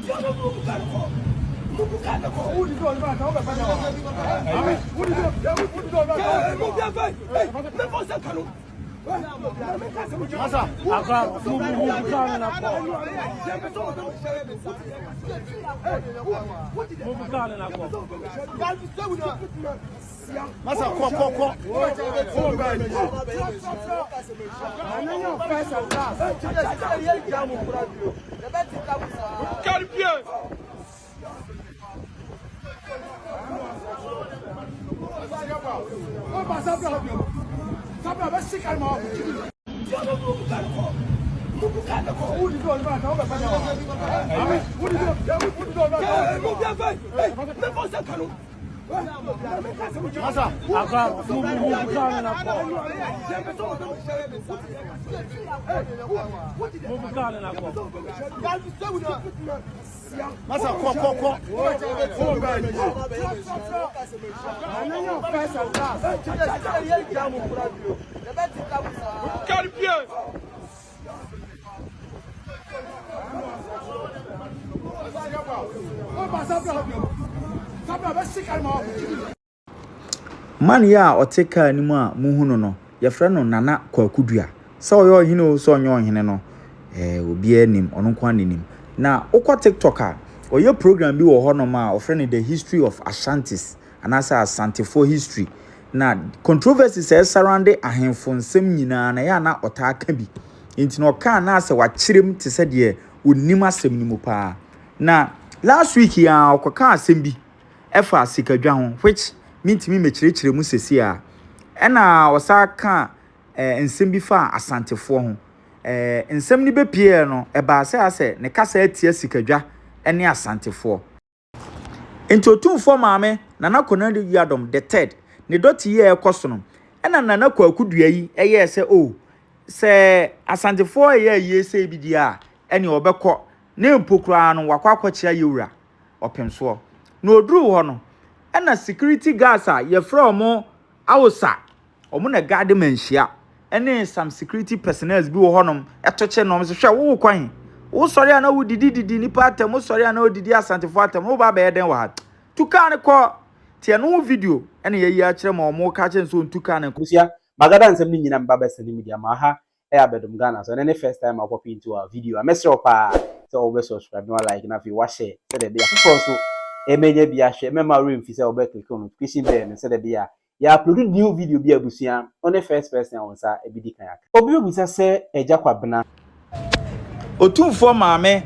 Masa, Manhyia Oteka ni mu a muhunu no yefre no Nana Kwakudua sa oyo hine o so onyo hine no obi anim ono kwa nim na okwa TikTok a oyo program bi wo ho no ma ofre the history of Ashantis anasa Asantefo history na controversies surrounding ahemfo nsem nyina na ya na otaka bi enti no ka na ase wa kirem te se de onim asem ni mu pa na last week ya okoka asem bi efa Sikadwa ho which mintimi mechirechire mu sesi a ena osaka nsem bi fa Asantefo ho nsem ni bepie no eba ase ne kasa atia Sikadwa ene Asantefo enti Otumfuo maame Nana Yadom the third ne doti ye ekoso no ena Nana Kwakudua yi eye se se Asantefo ye se bi dia ene obekọ ne mpokura no wakwakwachia yewura opemso na oduru ho no ena security guards a ye from awusa omo na guard manhyia ene some security personnel bi wo honom etoche no so hwe wo kwan wo sori ana wo didi nipa atem wo sori ana wo didi Asantefo atem wo ba be den wa tuka ne ko tie no video ene ye yi a kire ma omo ka kire so tuka ne kusia magada nsem ni nyina mba bese ni media ma ha abedum Ghana so ne first time I pop into a video a mesro pa so obe subscribe no like na fi wa share so de be people so emenye bia hwe mema room fi say obe click on notification bell so de be ya upload new video bi abusia on the first person on sa ebidi kan aka obi obusa se eja kwabena Otumfuo maame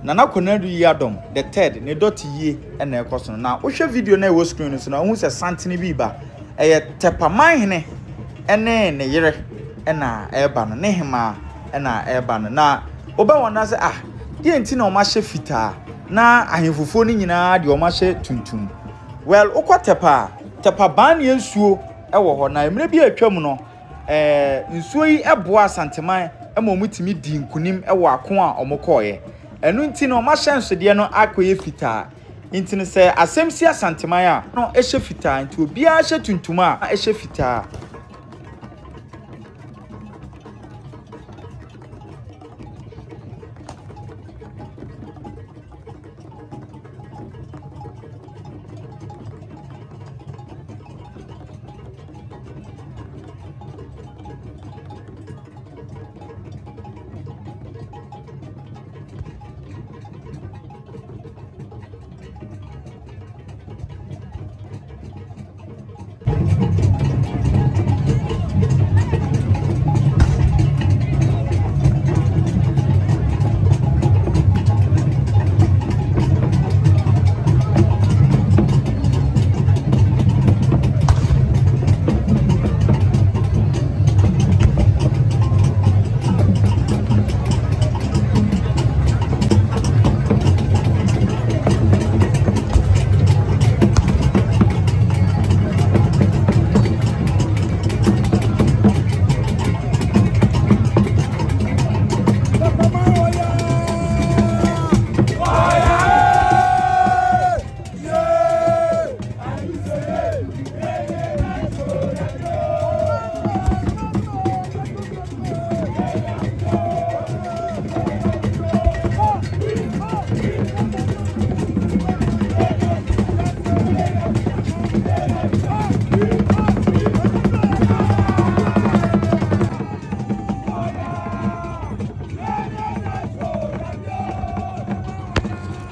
Nana Yadom the third ne dot ye ena ekoso na wo hwe video na e wo screen so na hu se santene bi ba eye tepaman hene ene ne yere ena eba no ne hema ena eba no na oba wona se die enti na o ma hye fita na ahemfofo ni nyina de o ma hye tuntum well tepa ban ye nsuo ewo ho na emre bi atwam no nsuo yi eboa Asanteman ema omutimi di nkunim ewo ako a omokoye enu enti na o ma hye nsode no akoye fita enti ne se asemsi Asanteman a no ehye fita enti obi a hye tuntum a ehye fita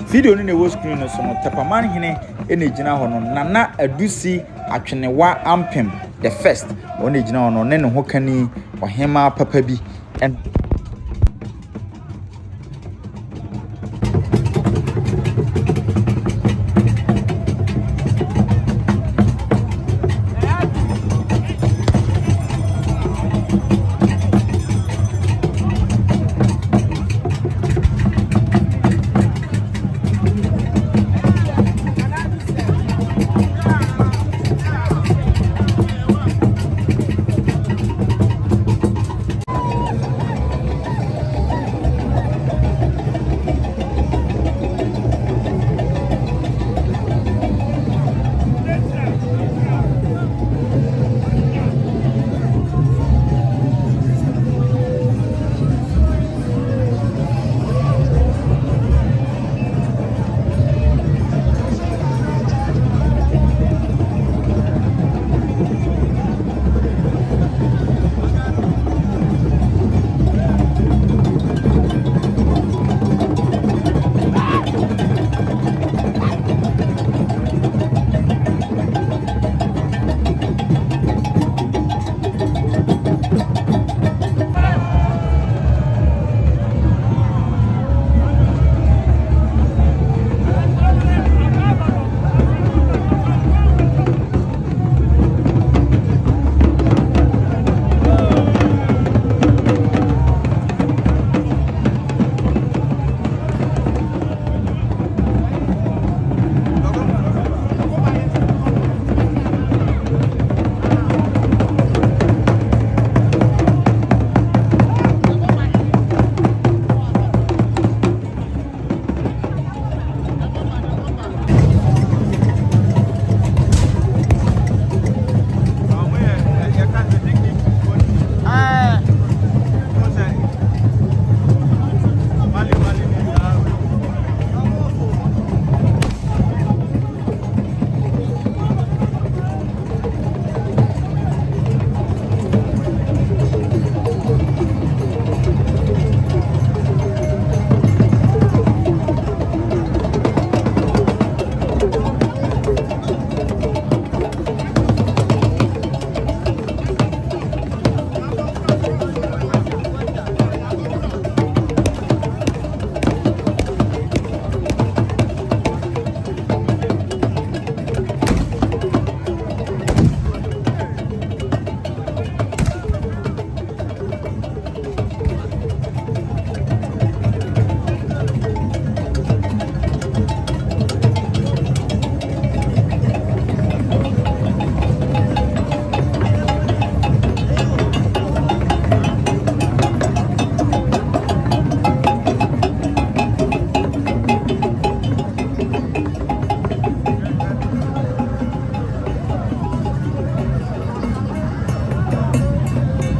video no na wo screen no so no Tepaman hene ene gina ho no Nana Adusi Atwenewa Ampem the first one gina ho no ne ho kani ohema papa bi and